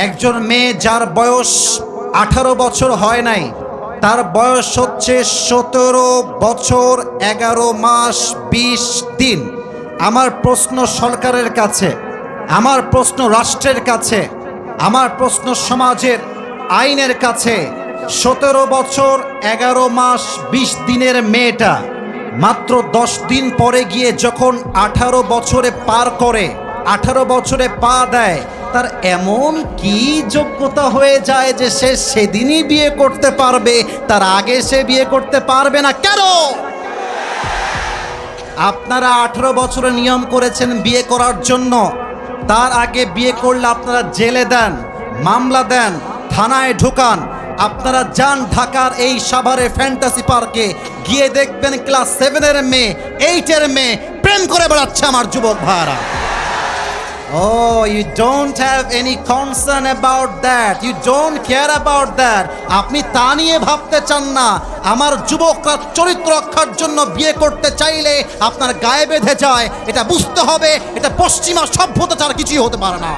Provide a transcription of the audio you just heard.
একজন মেয়ে যার বয়স 18 বছর হয় নাই, তার বয়স হচ্ছে 17 বছর 11 মাস 20 দিন। আমার প্রশ্ন সরকারের কাছে, আমার প্রশ্ন রাষ্ট্রের কাছে, আমার প্রশ্ন সমাজের আইনের কাছে, 17 বছর 11 মাস 20 দিনের মেয়েটা মাত্র 10 দিন পরে গিয়ে যখন 18 বছরে পার করে, 18 বছরে পা দেয়, তার এমন কি যোগ্যতা হয়ে যায় যে সে সেদিনই বিয়ে করতে পারবে, তার আগে সে বিয়ে করতে পারবে না? কেন? আপনারা 18 বছরের নিয়ম করেছেন বিয়ে করার জন্য, তার আগে বিয়ে করলে আপনারা জেলে দেন, মামলা দেন, থানায় ঢুকান। আপনারা যান ঢাকার এই সাভারে ফ্যান্টাসি পার্কে, গিয়ে দেখবেন ক্লাস 7-এর মেয়ে, 8-এর মেয়ে প্রেম করে বেড়াচ্ছে আমার যুবক ভাইরা। Oh, you don't have any concern about that. You don't care about that. আপনি তা নিয়ে ভাবতে চান না। আমার যুবকরা চরিত্র রক্ষার জন্য বিয়ে করতে চাইলে আপনার গায়ে বেঁধে যায়, এটা বুঝতে হবে। এটা পশ্চিমা সভ্যতা ছাড়া কিছুই হতে পারে না।